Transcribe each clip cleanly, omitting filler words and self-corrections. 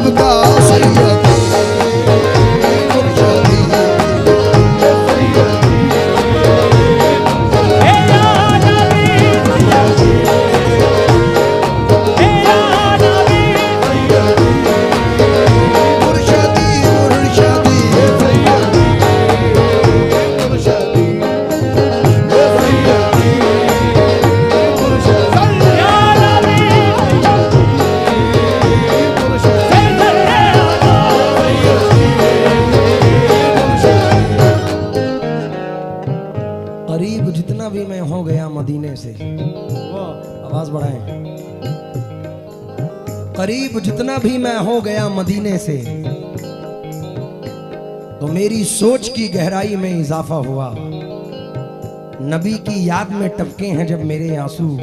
सबका सैयद करीब जितना भी मैं हो गया मदीने से, आवाज बढ़ाएं, करीब जितना भी मैं हो गया मदीने से, तो मेरी सोच की गहराई में इजाफा हुआ। नबी की याद में टपके हैं जब मेरे आंसू,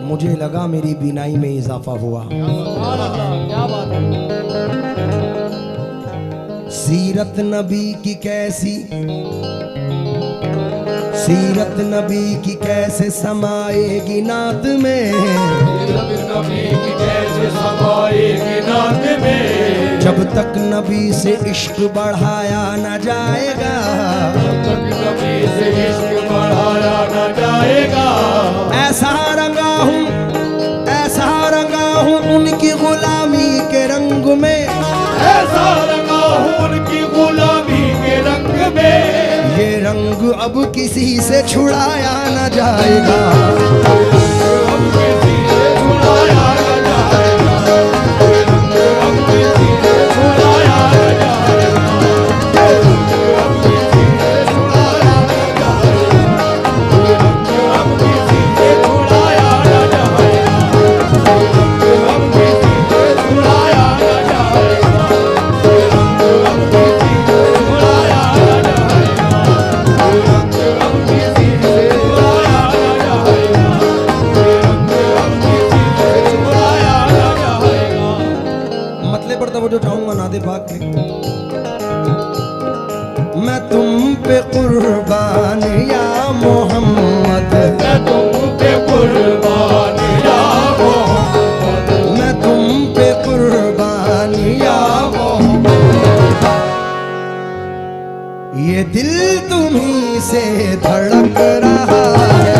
मुझे लगा मेरी बीनाई में इजाफा हुआ। क्या बात है। सीरत नबी की कैसी, सीरत नबी की कैसे समाएगी नात में, सीरत नबी की कैसे समाएगी नात में, जब तक नबी से इश्क बढ़ाया न जाएगा, जब तक नबी से इश्क बढ़ाया न जाएगा। ऐसा रंगा हूँ उनकी गुलामी के रंग में, ऐसा रंगा हूँ उनकी गुलामी के रंग में, ये रंग अब किसी से छुड़ाया न जाएगा। अब किसी से छुड़ाया न जाएगा, अब किसी से छुड़ाया न जाएगा, अब किसी से छुड़ाया न जाएगा, अब किसी से छुड़ाया न जाएगा, अब किसी से छुड़ाया न जाएगा, अब किसी से छुड़ाया न मतलब पर तब जो चाहूंगा नादे पाक के, मैं तुम पे कुर्बान या मोहम्मद, मैं तुम पे कुर्बान या मोहम्मद, मैं तुम पे कुर्बान या मोहम्मद, ये दिल तुम्ही से धड़क रहा है,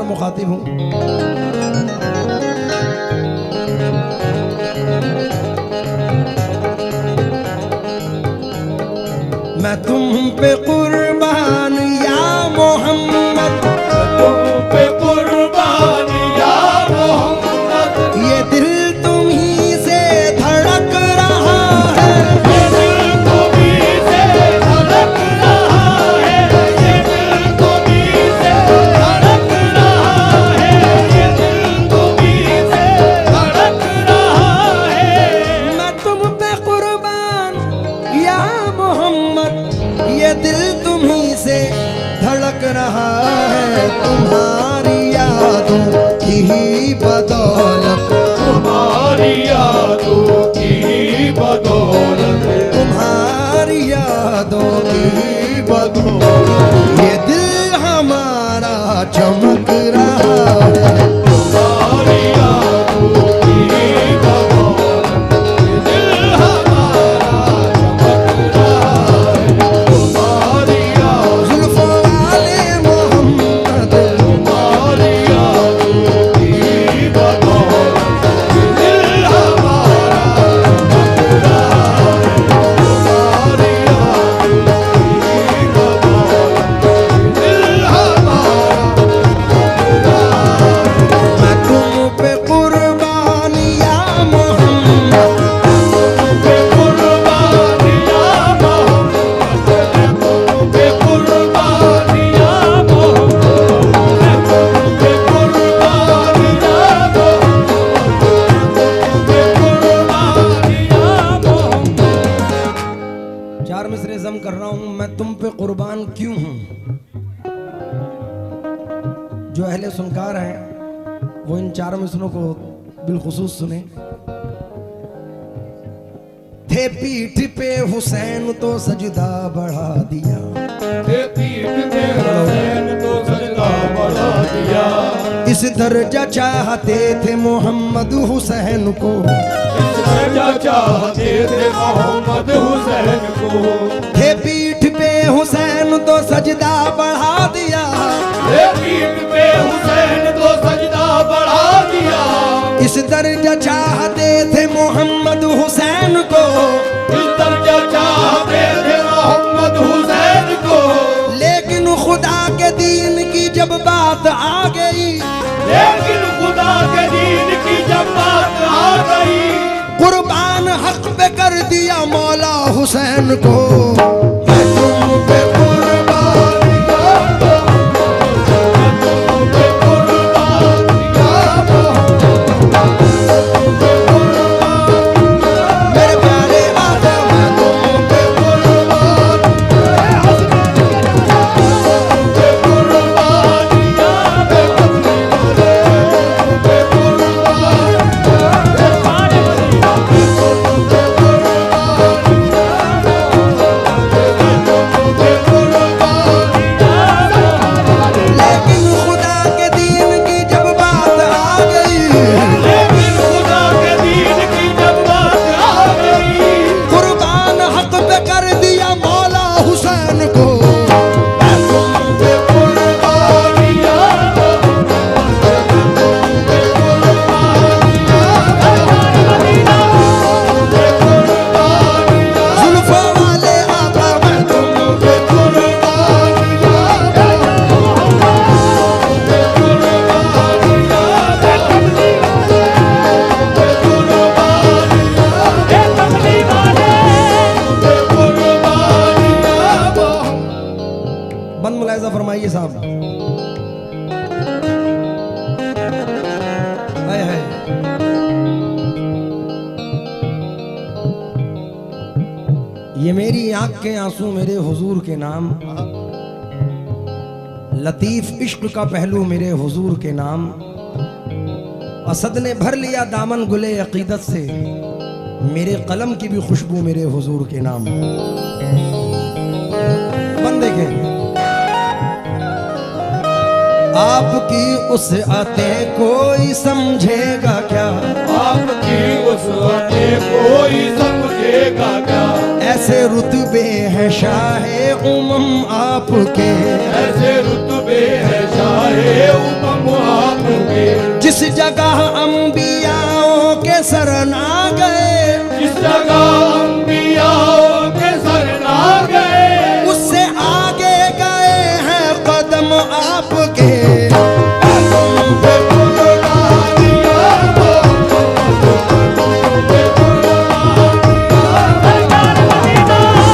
मुखातिब हूं। मैं तुम पे कुर्बान या मोहम्मद, तुम पे कुर्बान या मोहम्मद, ये दिल तुम ही से धड़क रहा है, ये दिल तुम्हीं से धड़क रहा है, ये दिल तुम्हीं से धड़क रहा है, ये दिल तुम्हीं से धड़क रहा है। मैं तुम पे कुर्बान या मोहम्मद, ये दिल तुम्ही से धड़क रहा है, तुम्हारी यादों की ही बदौलत, तुम्हारी यादों की बदौलत, तुम्हारी यादों की बदौलत, ये दिल हमारा चमक रहा है, तुम्हारी यादों की चारों मिसरों को बिलखुसूस सुने। थे पीठ पे हुसैन तो सजदा बढ़ा दिया, थे पीठ पे हुसैन तो सजदा बढ़ा दिया। इस दर्जा चाहते थे मोहम्मद हुसैन को, इस दर्जा चाहते थे मोहम्मद हुसैन को। थे पीठ पे हुसैन तो सजदा बढ़ा दिया, थे पीठ पे हुसैन तो सजदा बढ़ा दिया। इस दर्जा चाहते थे मोहम्मद हुसैन को, इस दर्जा चाहते थे मोहम्मद हुसैन को। लेकिन खुदा के दीन की जब बात आ गई, लेकिन खुदा के दीन की जब बात आ गई, कुर्बान हक पे कर दिया मौला हुसैन को। मैं तुम पे कुर्बान करता हूं, मैं तुम पे कुर्बान करता हूं। मेरे प्यारे आका मैं तुम पे लेकिन खुदा के दीन की जब बात आ गई, लेकिन खुदा के दीन की जब बात आ गई, कुर्बान हक पे कर दिया मौला हुसैन को। मैं तुम पे कुर्बान करता हूं, मैं तुम पे कुर्बान करता हूं। जुल्फों वाले आका मैं तुम पे बंद मुलायजा फरमाइए साहब। हाय हाय। ये मेरी आंख के आंसू मेरे हुजूर के नाम, लतीफ इश्क का पहलू मेरे हुजूर के नाम। असद ने भर लिया दामन गुले अकीदत से, मेरे कलम की भी खुशबू मेरे हुजूर के नाम। बंद देखें, आपकी उस आते कोई समझेगा क्या, आपकी उस आते कोई समझेगा क्या। ऐसे रुतबे हैं शाहे उमम आपके, ऐसे रुतबे हैं शाहे उमम आपके। जिस जगह अंबियाओं के सरना गए, जिस जगह अंबियाओं के सरना गए, उससे आगे गए हैं कदम आपके। तुम पे कुर्बान करता हूं, तुम पे कुर्बान करता हूं।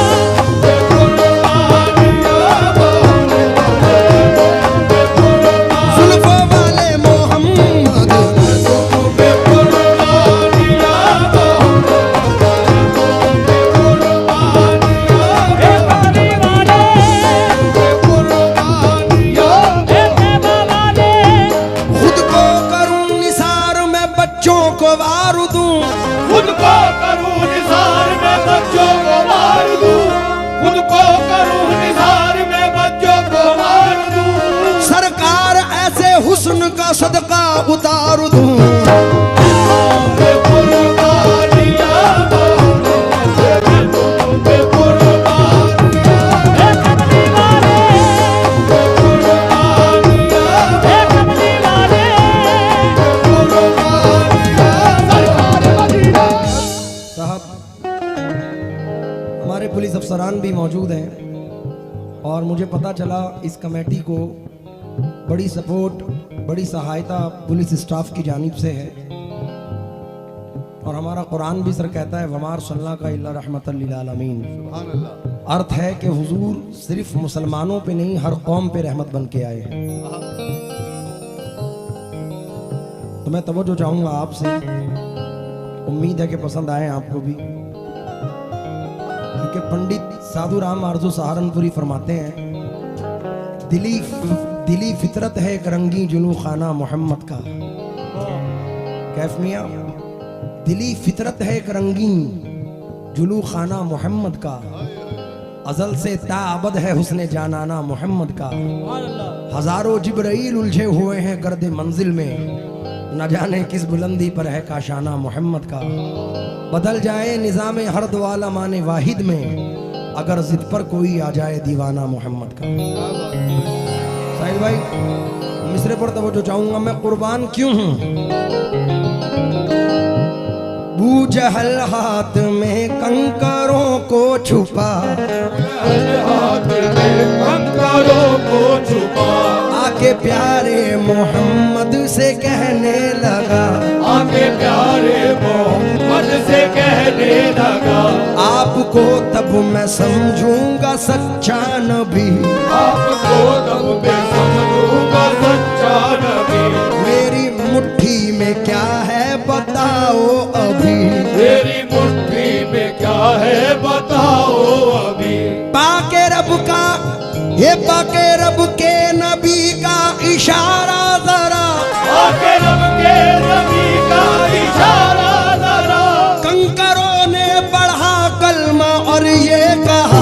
पे कुर्बान करता हूं, पे कुर्बान जुल्फों वाले मोहम्मद तुम पे कुर्बान करता हूं, तुम पे कुर्बान खुद को करूं निसार मैं बच्चों को वार दूं, खुद को करूं निसार में बच्चों को मार दूं, खुद को करूं निसार में बच्चों को मार दूं। सरकार ऐसे हुस्न का सदका उतार दूं। पे कुर्बान करता हूं, मैं तुम पे कुर्बान करता हूं। पे कुर्बान करता हूं, साहब हमारे पुलिस अफसरान भी मौजूद हैं और मुझे पता चला इस कमेटी को बड़ी सपोर्ट, बड़ी सहायता पुलिस स्टाफ की जानिब से है। और हमारा कुरान भी सर कहता है वमार सल्ला का इल्ला रहमतल लिल आलमीन। अर्थ है कि हुजूर सिर्फ मुसलमानों पे नहीं हर कौम पे रहमत बन के आए हैं। तो मैं तवज्जो चाहूंगा आपसे, उम्मीद है कि पसंद आए आपको भी, क्योंकि पंडित साधु राम आरजू सहारनपुरी फरमाते हैं दिली फितरत है एक रंगी जुलू खाना मोहम्मद का। कैफ मियां, दिली फितरत है एक रंगीन, जुलू खाना मोहम्मद का, अजल से ताअबद है हुस्ने जानाना मोहम्मद का। हजारों जिब्राइल उलझे हुए हैं गर्दे मंजिल में, न जाने किस बुलंदी पर है काशाना मोहम्मद का। बदल जाए निज़ाम हर द्वाला माने वाहिद में, अगर जिद पर कोई आ जाए दीवाना मोहम्मद का। साहिल भाई, मिसरे पर तवज्जो चाहूंगा, मैं कुर्बान क्यों हूं। बू जहल हाथ में कंकरों को छुपा, हाथ में कंकरों को छुपा, आके प्यारे मोहम्मद से कहने लगा, आके प्यारे मोहम्मद से कहने लगा, आपको तब मैं समझूंगा सच्चा नबी, आपको तब मैं समझूंगा सच्चा नबी। मेरी मुट्ठी में क्या है बताओ अभी, मेरी मुट्ठी में क्या है बताओ अभी। पाके रब का, ये पाके रब के नबी का इशारा जरा, आके रब के नबी का इशारा जरा। कंकरों ने पढ़ा कलमा और ये कहा,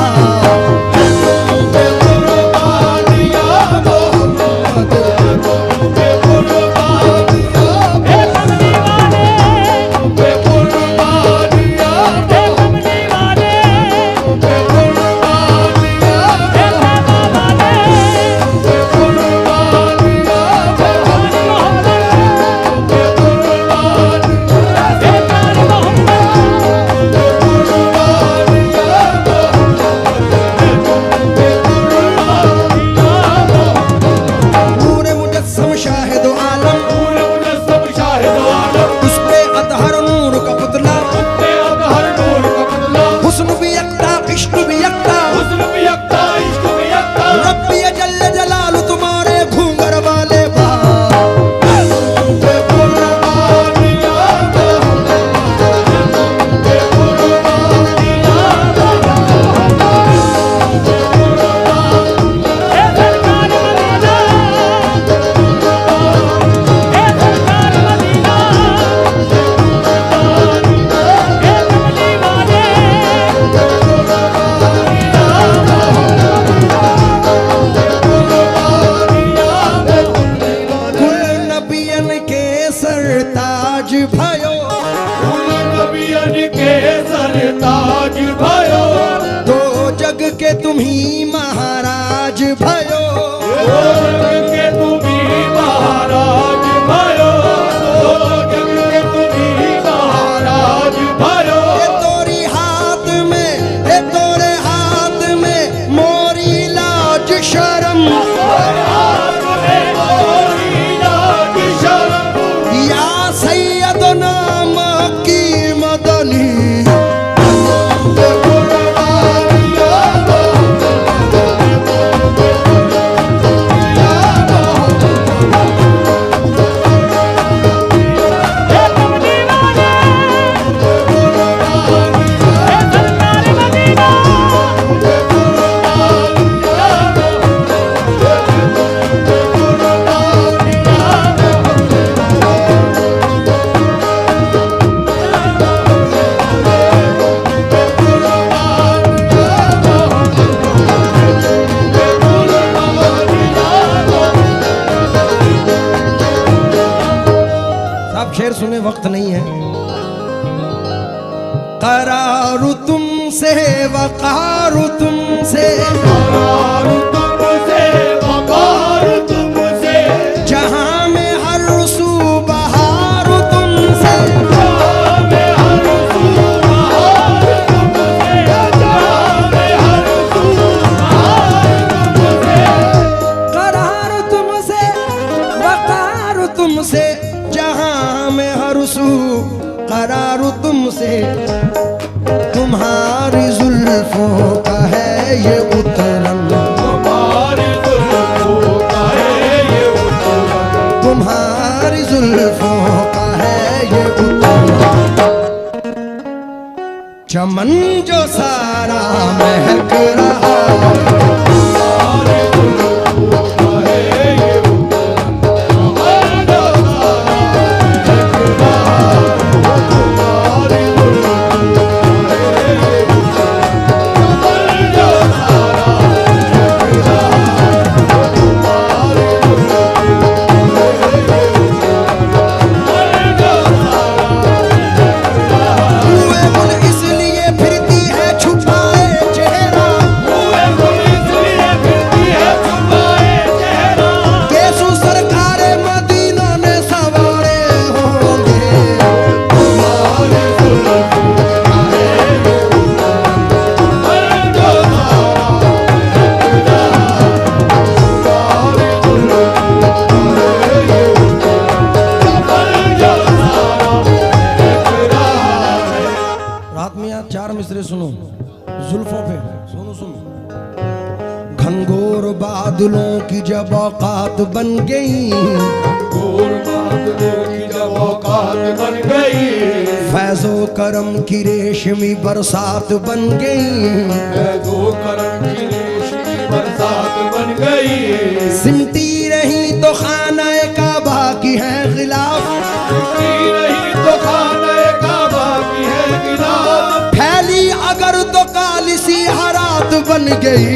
के तुम्ही महाराज भयो, के तुम्ही महाराज भयो, जग के तुम्ही महाराज भयो। ए तोरी हाथ में, ए तोरे हाथ में मोरी लाज शर्म, या सैयदना मक्की मदनी। शेर सुने वक्त नहीं है। करारू तुमसे वकारू तुमसे, करारू तुमसे वकारू तुमसे, जहां में हर सू बहारू तुमसे, जहां में हर सू बहार तुमसे, जहां में हर सू बहार तुमसे। करारू तुमसे वकारू तुमसे, जहां में हर सू करारू तुमसे। तुम्हारी जुल्फों का है ये उतरन, तुम्हारी जुल्फों का है ये उतरन, तुम्हारी जुल्फों का है ये उतरन। चमन जो सारा महक रहा, तुम्हारी जुल्फों का है ये उतरन, चमन जो सारा महक रहा। रात में यार 4 मिसरे सुनो, जुल्फों पे सुनो सुनो। घनघोर बादलों की जब औकात बन गई, घोर बादलों की जब औकात बन गई, फैजो करम की रेशमी बरसात बन गई, फैज़ो करम की रेशमी बरसात बन गई, सिमटी रही तो खाना काबा की है गिलाफ, सिमटी रही तो खाने काबा की है गिलाफ, फैली अगर तो काली सी हरात बन गई।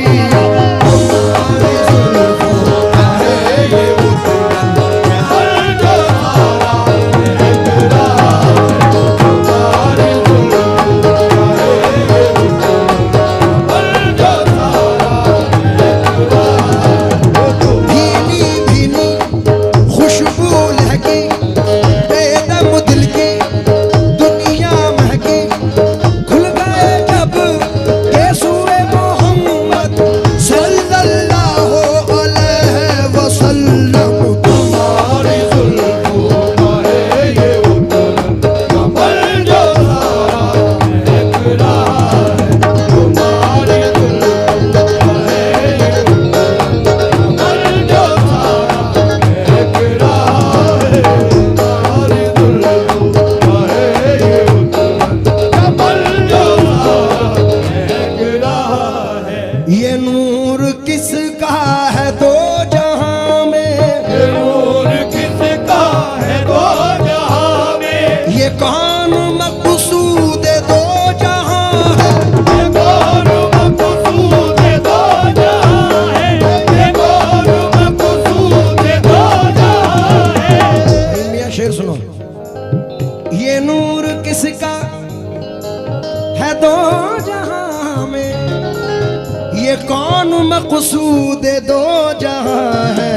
मकसूद दो जहां है,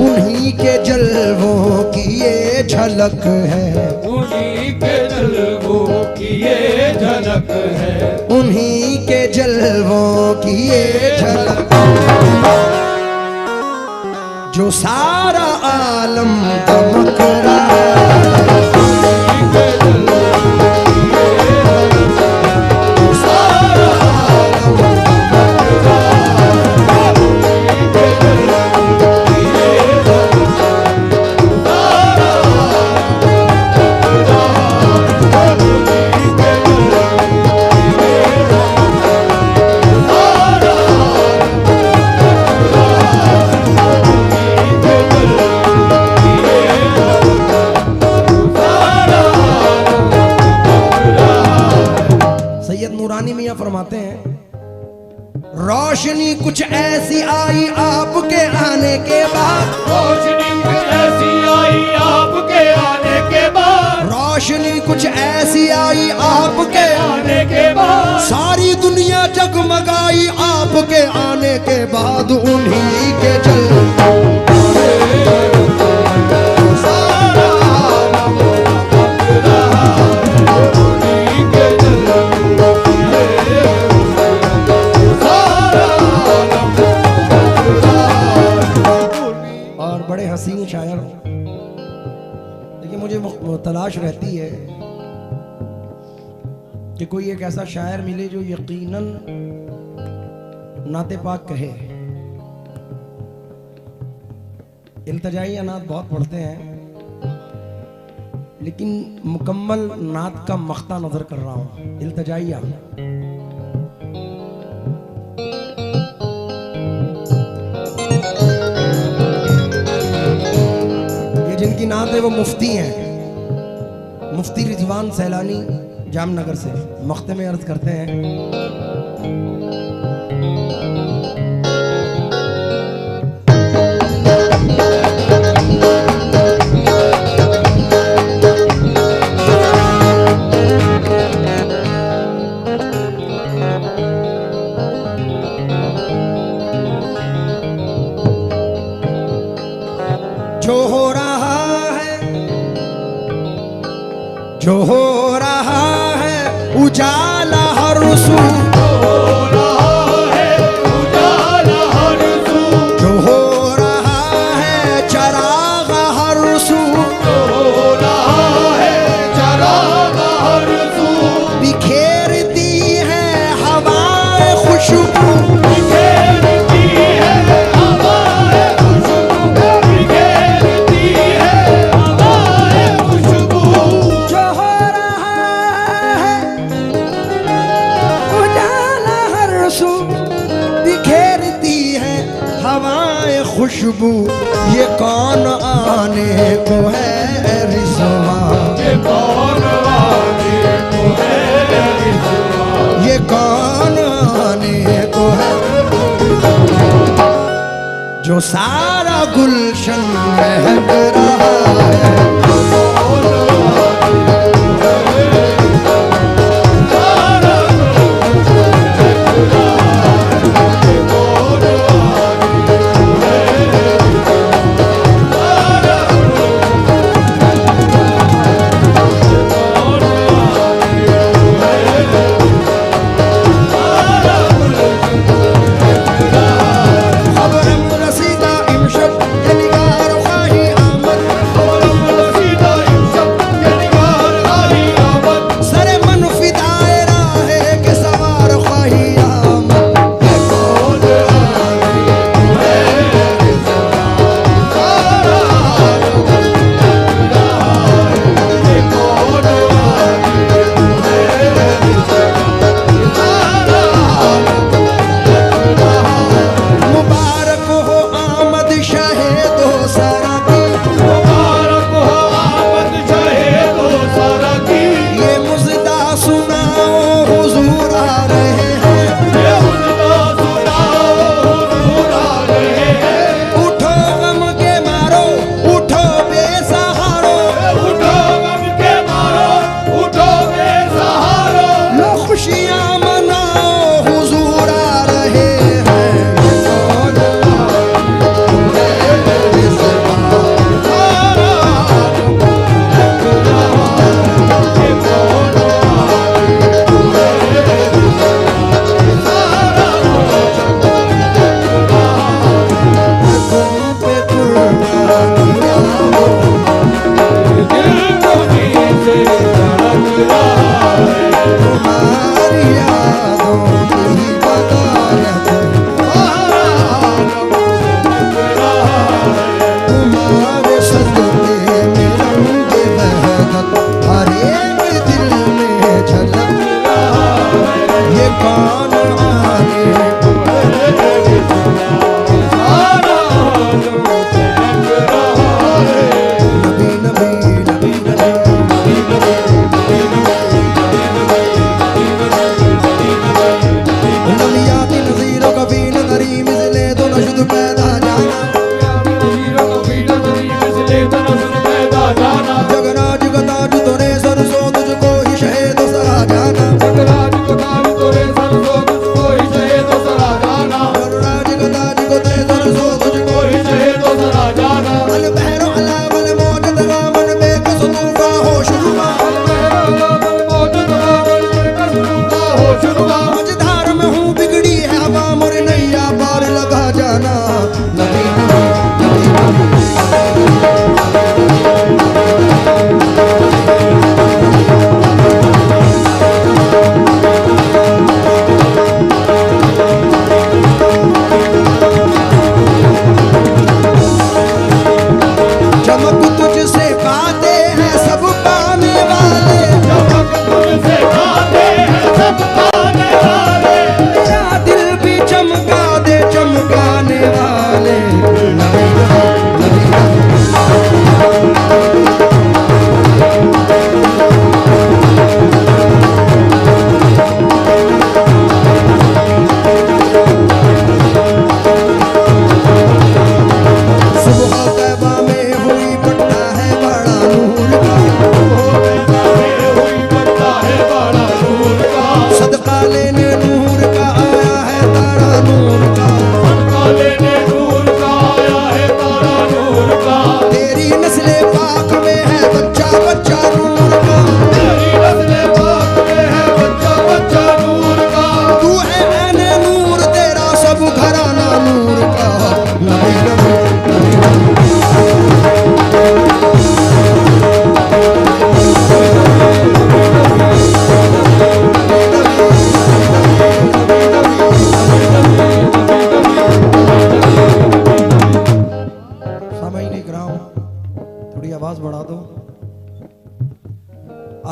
उन्हीं के जलवों की ये झलक है, उन्हीं के जलवों की ये झलक है, उन्हीं के जलवों की ये झलक, जो सारा आलम दमक रहा है। फरमाते हैं, रोशनी कुछ ऐसी आई आपके आने के बाद, रोशनी कुछ ऐसी आई आपके आने के बाद, रोशनी कुछ ऐसी आई आपके आने के बाद, सारी दुनिया जगमगाई आपके आने के बाद, उन्हीं के जल हसीन शायर। लेकिन मुझे तलाश रहती है कि कोई एक ऐसा शायर मिले जो यकीनन नाते पाक कहे। इल्तिजाई नात बहुत पढ़ते हैं, लेकिन मुकम्मल नात का मख्ता नजर कर रहा हूं। इल्तिजाइया जिनकी नात है वो मुफ्ती हैं, मुफ्ती रिजवान सैलानी जामनगर से मख्ते में अर्ज करते हैं, जो हो रहा है उजाला हर सू, जो हो रहा है उजाला हर सू, जो हो रहा है चराग हर सू, जो हो रहा है चराग हर सू, बिखेर खुशबू ये कौन आने को है रिसवा, ये कौन आने को है रिसवा, ये कौन आने को है, जो सारा गुलशन महक रहा है।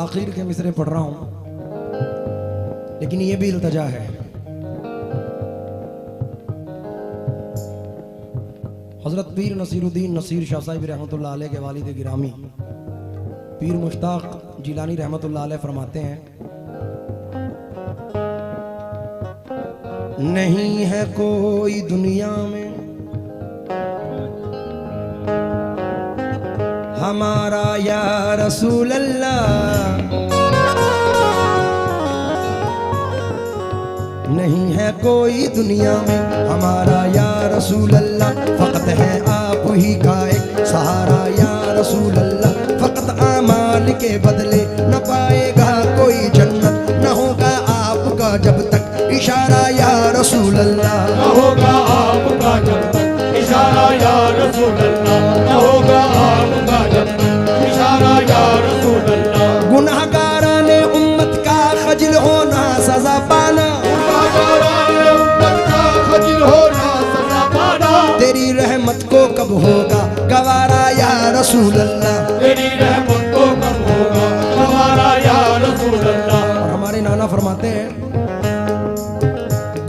आखिर के मिसरे पढ़ रहा हूं, लेकिन ये भी इल्तजा है। हज़रत पीर नसीरुद्दीन नसीर शाह साहिब रहमतुल्लाह अलैह के वालिद गिरामी पीर मुश्ताक जिलानी रहमतुल्लाह अलैह फरमाते हैं, नहीं है कोई दुनिया में हमारा या रसूल अल्लाह, नहीं है कोई दुनिया में हमारा या रसूल अल्लाह, फकत है आप ही का एक सहारा या रसूल अल्लाह, फकत आमाल के बदले न पाएगा कोई जन्नत, न होगा आपका जब तक इशारा या रसूल अल्लाह, न होगा आपका जब तक इशारा या रसूल अल्लाह, न होगा आपका जब तक इशारा या रसूल अल्लाह। गुनाहगारा ने उम्मत का खजिल होना सजा पाना, तेरी रहमत को कब होगा गवारा या रसूल अल्लाह, तेरी रहमत को कब होगा गवारा या रसूल अल्लाह। और हमारे नाना फरमाते हैं,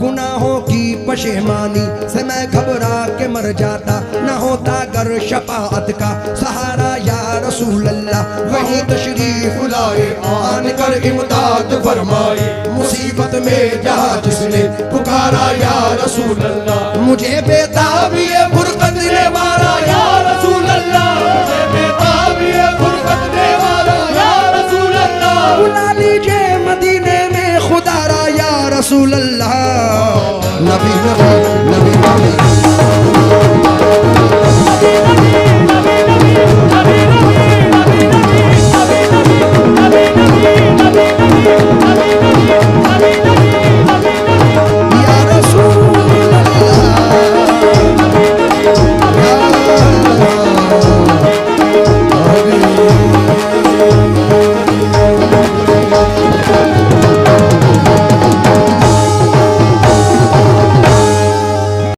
गुनाहों की पशेमानी से मैं घबरा के मर जाता, न होता गर शफाअत का सहारा या रसूल अल्लाह, वही तशरीफ लाए आन कर इमदाद फरमाए, मुसीबत में जहाँ जिसने पुकारा या रसूल अल्लाह, मुझे बेताबिए फुरकत ने मारा या रसूल अल्लाह, मुझे बेताबिए फुरकत ने मारा या रसूल अल्लाह, बुला लीजिए मदीने में खुदारा या रसूल अल्लाह,